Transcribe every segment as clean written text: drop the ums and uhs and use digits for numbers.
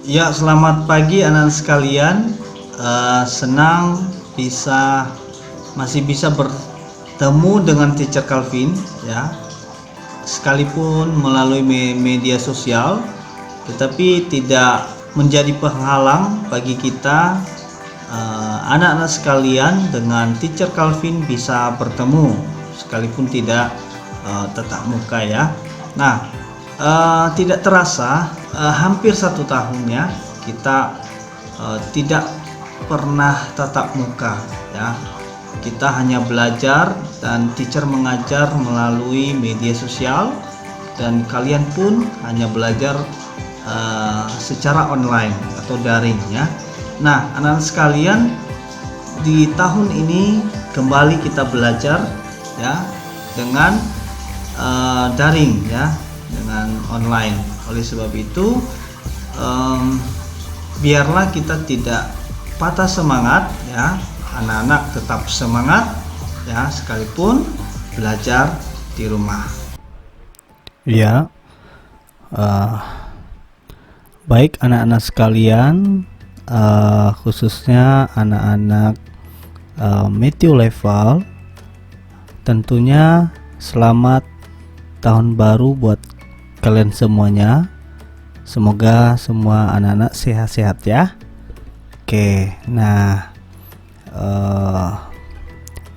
Ya, selamat pagi anak-anak sekalian. Senang masih bisa bertemu dengan Teacher Calvin, ya. Sekalipun melalui media sosial, tetapi tidak menjadi penghalang bagi kita anak-anak sekalian dengan Teacher Calvin bisa bertemu sekalipun tidak tatap muka, ya. Nah, tidak terasa hampir 1 tahun, ya, kita tidak pernah tatap muka, ya. Kita hanya belajar dan teacher mengajar melalui media sosial, dan kalian pun hanya belajar secara online atau daring, ya. Nah, anak-anak sekalian, di tahun ini kembali kita belajar, ya, dengan daring, ya, dengan online. Oleh sebab itu, biarlah kita tidak patah semangat, ya. Anak-anak tetap semangat, ya, sekalipun belajar di rumah. Ya, baik anak-anak sekalian, khususnya anak-anak Matthew level, tentunya selamat tahun baru buat kalian semuanya. Semoga semua anak-anak sehat-sehat, ya. Oke, nah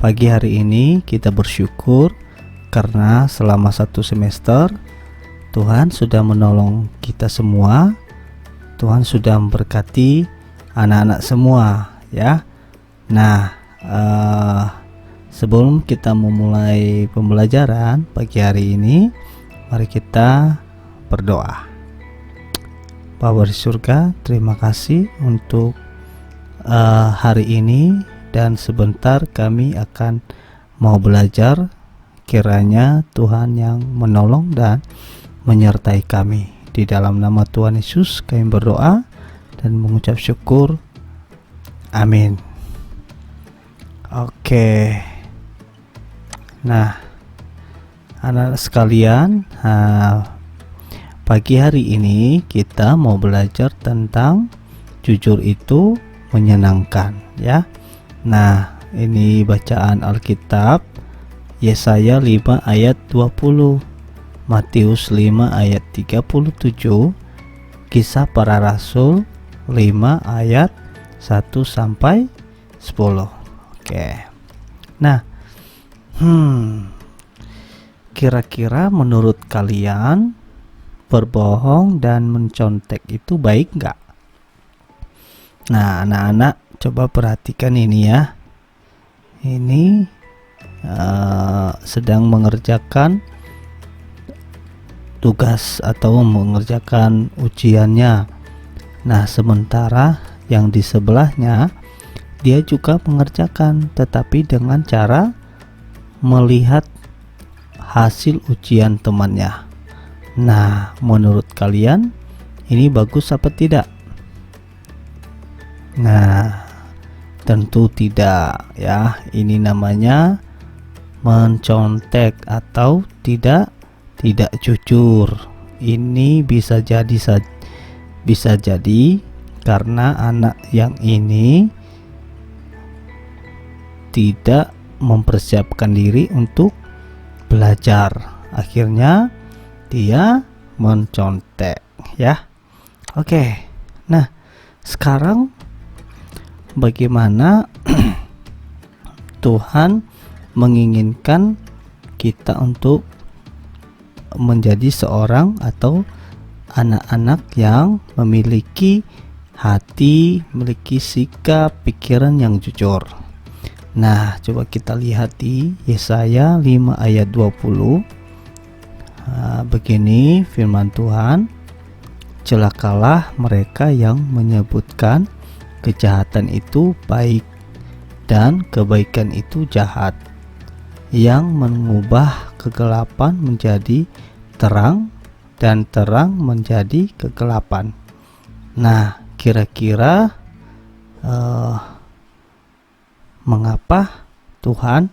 pagi hari ini kita bersyukur karena selama 1 semester Tuhan sudah menolong kita semua. Tuhan sudah memberkati anak-anak semua, ya. Nah, sebelum kita memulai pembelajaran pagi hari ini, mari kita berdoa. Bapa di surga, terima kasih untuk hari ini, dan sebentar kami akan mau belajar. Kiranya Tuhan yang menolong dan menyertai kami. Di dalam nama Tuhan Yesus kami berdoa dan mengucap syukur. Amin. Oke. Nah, anak-anak sekalian, pagi hari ini kita mau belajar tentang jujur itu menyenangkan, ya. Nah, ini bacaan Alkitab Yesaya 5 ayat 20, Matius 5 ayat 37, Kisah Para Rasul 5 ayat 1 sampai 10. Oke. Nah, kira-kira menurut kalian berbohong dan mencontek itu baik nggak? Nah, anak-anak coba perhatikan ini, ya. Ini sedang mengerjakan tugas atau mengerjakan ujiannya. Nah, sementara yang di sebelahnya dia juga mengerjakan, tetapi dengan cara melihat hasil ujian temannya. Nah, menurut kalian ini bagus apa tidak? Nah, tentu tidak, ya. Ini namanya mencontek atau tidak jujur. Ini bisa jadi karena anak yang ini tidak mempersiapkan diri untuk belajar. Akhirnya dia mencontek, ya. Oke. Nah, sekarang bagaimana Tuhan menginginkan kita untuk menjadi seorang atau anak-anak yang memiliki hati, memiliki sikap, pikiran yang jujur. Nah, coba kita lihat di Yesaya 5 ayat 20. Begini firman Tuhan, celakalah mereka yang menyebutkan kejahatan itu baik dan kebaikan itu jahat, yang mengubah kegelapan menjadi terang dan terang menjadi kegelapan. Nah, kira-kira mengapa Tuhan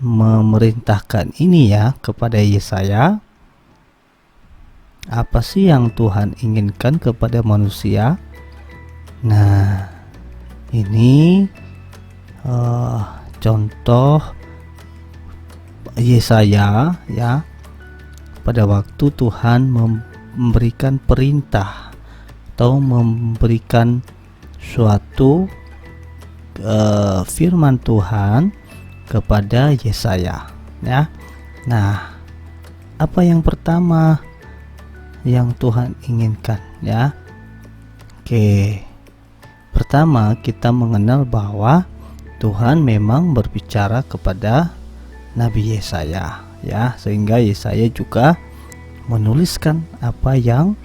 memerintahkan ini, ya, kepada Yesaya? Apa sih yang Tuhan inginkan kepada manusia? Nah, ini contoh Yesaya ya. Pada waktu Tuhan memberikan perintah atau memberikan suatu firman Tuhan kepada Yesaya ya. Nah, apa yang pertama yang Tuhan inginkan ya? Oke. Pertama, kita mengenal bahwa Tuhan memang berbicara kepada Nabi Yesaya ya, sehingga Yesaya juga menuliskan apa yang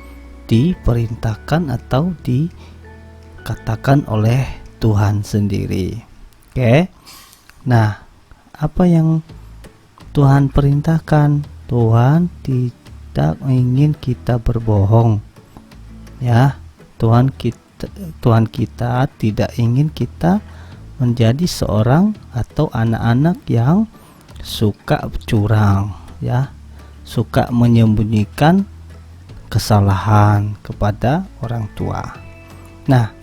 diperintahkan atau dikatakan oleh Tuhan sendiri. Oke. Nah, apa yang Tuhan perintahkan? Tuhan tidak ingin kita berbohong. Ya, Tuhan kita tidak ingin kita menjadi seorang atau anak-anak yang suka curang, ya, suka menyembunyikan kesalahan kepada orang tua. Nah,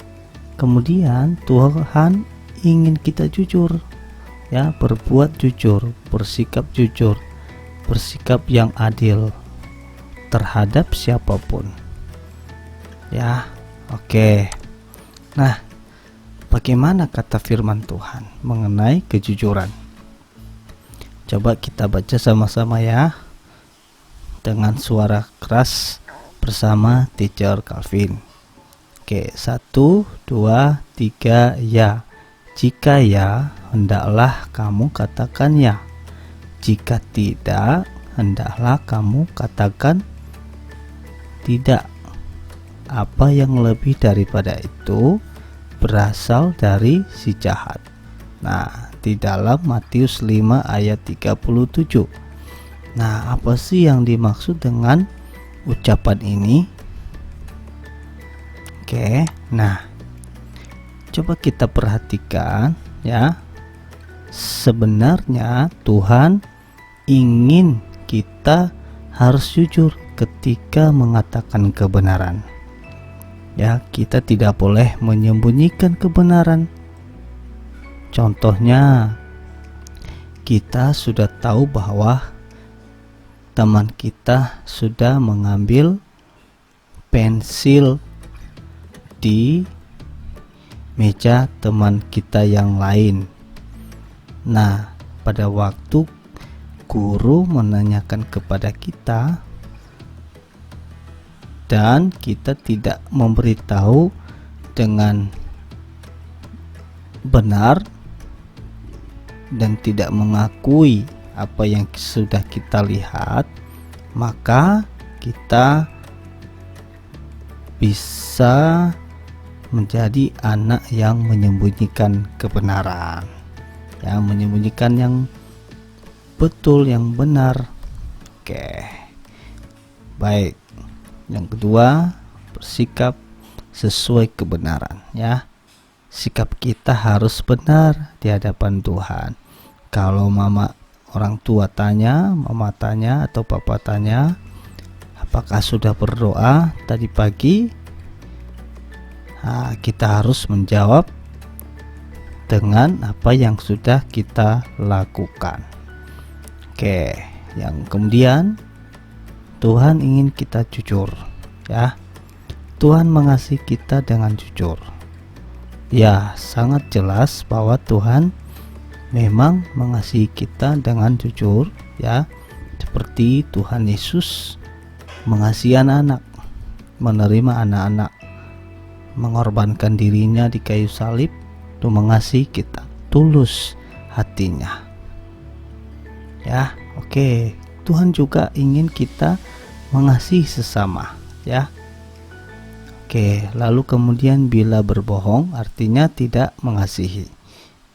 kemudian Tuhan ingin kita jujur, ya, berbuat jujur, bersikap jujur, bersikap yang adil terhadap siapapun. Ya, oke. Nah, bagaimana kata firman Tuhan mengenai kejujuran? Coba kita baca sama-sama ya, dengan suara keras bersama Teacher Calvin. Oke, 1, 2, 3, ya. Jika ya, hendaklah kamu katakan ya. Jika tidak, hendaklah kamu katakan tidak. Apa yang lebih daripada itu berasal dari si jahat. Nah, di dalam Matius 5 ayat 37. Nah, apa sih yang dimaksud dengan ucapan ini? Oke, nah, coba kita perhatikan ya. Sebenarnya Tuhan ingin kita harus jujur ketika mengatakan kebenaran. Ya, kita tidak boleh menyembunyikan kebenaran. Contohnya, kita sudah tahu bahwa teman kita sudah mengambil pensil di meja teman kita yang lain. Nah, pada waktu guru menanyakan kepada kita dan kita tidak memberitahu dengan benar dan tidak mengakui apa yang sudah kita lihat, maka kita bisa menjadi anak yang menyembunyikan kebenaran, yang menyembunyikan yang betul, yang benar. Oke, baik. Yang kedua, bersikap sesuai kebenaran ya. Sikap kita harus benar di hadapan Tuhan. Kalau orang tua tanya, mama tanya atau papa tanya, apakah sudah berdoa tadi pagi? Nah, kita harus menjawab dengan apa yang sudah kita lakukan. Oke, yang kemudian Tuhan ingin kita jujur ya. Tuhan mengasihi kita dengan jujur. Ya, sangat jelas bahwa Tuhan memang mengasihi kita dengan jujur ya. Seperti Tuhan Yesus mengasihi anak-anak, menerima anak-anak, mengorbankan dirinya di kayu salib untuk mengasihi kita, tulus hatinya. Ya, oke. Tuhan juga ingin kita mengasihi sesama ya. Oke, lalu kemudian bila berbohong artinya tidak mengasihi.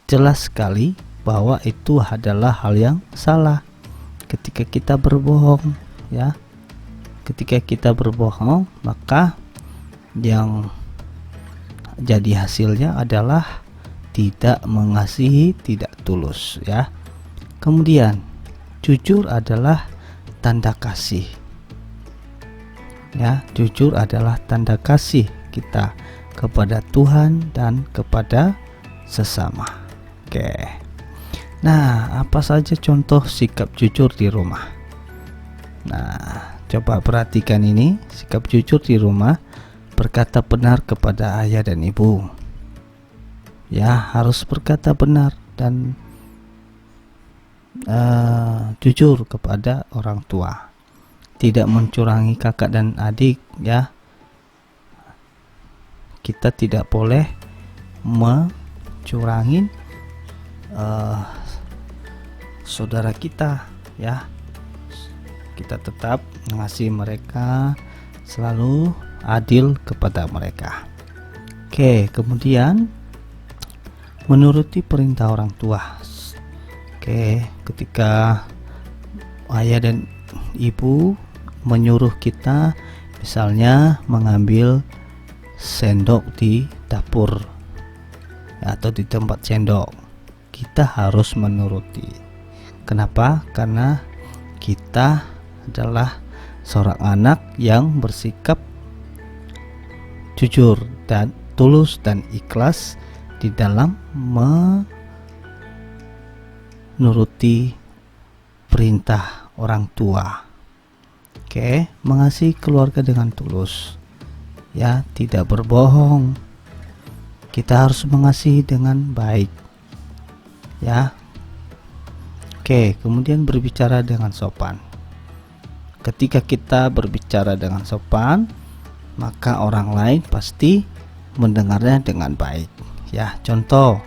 Jelas sekali bahwa itu adalah hal yang salah ketika kita berbohong ya. Ketika kita berbohong, maka yang jadi hasilnya adalah tidak mengasihi, tidak tulus ya. Kemudian jujur adalah tanda kasih. Ya, jujur adalah tanda kasih kita kepada Tuhan dan kepada sesama. Oke. Nah, apa saja contoh sikap jujur di rumah? Nah, coba perhatikan ini. Sikap jujur di rumah: berkata benar kepada ayah dan ibu. Ya, harus berkata benar dan jujur kepada orang tua. Tidak mencurangi kakak dan adik, ya. Kita tidak boleh mencurangin saudara kita, ya. Kita tetap mengasihi mereka, selalu adil kepada mereka. Oke, kemudian menuruti perintah orang tua. Oke, ketika ayah dan ibu menyuruh kita, misalnya mengambil sendok di dapur atau di tempat sendok, kita harus menuruti. Kenapa? Karena kita adalah seorang anak yang bersikap jujur dan tulus dan ikhlas di dalam menuruti perintah orang tua. Oke, mengasihi keluarga dengan tulus, ya, tidak berbohong. Kita harus mengasihi dengan baik, ya. Oke, kemudian berbicara dengan sopan. Ketika kita berbicara dengan sopan, maka orang lain pasti mendengarnya dengan baik, ya. Contoh,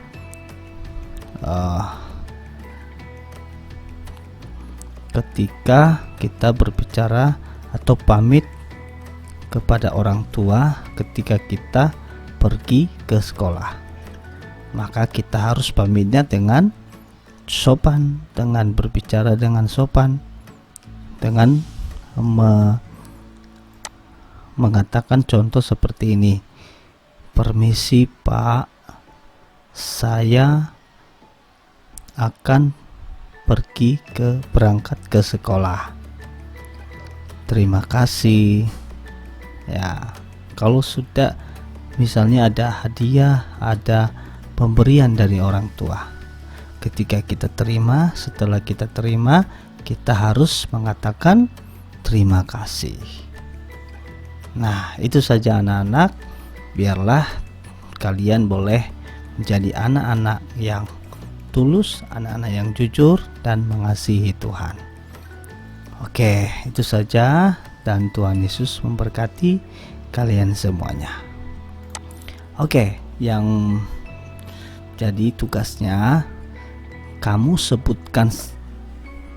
ketika kita berbicara atau pamit kepada orang tua ketika kita pergi ke sekolah, maka kita harus pamitnya dengan sopan, dengan berbicara dengan sopan, dengan mengatakan contoh seperti ini: permisi Pak, saya akan berangkat ke sekolah. Terima kasih. Ya, kalau sudah misalnya ada hadiah, ada pemberian dari orang tua, ketika kita terima, setelah kita terima, kita harus mengatakan terima kasih. Nah, itu saja anak-anak. Biarlah kalian boleh menjadi anak-anak yang tulus, anak-anak yang jujur dan mengasihi Tuhan. Oke, itu saja, dan Tuhan Yesus memberkati kalian semuanya. Oke, yang jadi tugasnya, kamu sebutkan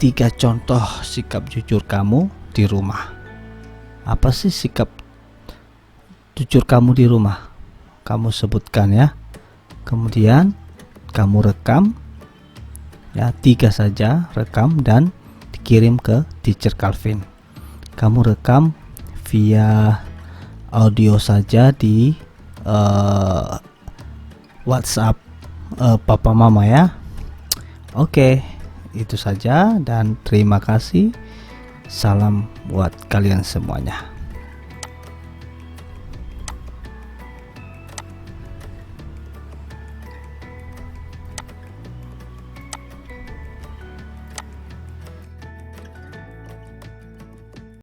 3 contoh sikap jujur kamu di rumah. Apa sih sikap jujur kamu di rumah? Kamu sebutkan, ya. Kemudian kamu rekam, ya, 3 saja, rekam dan dikirim ke Teacher Calvin. Kamu rekam via audio saja di WhatsApp Papa Mama, ya. Oke, itu saja dan terima kasih. Salam buat kalian semuanya.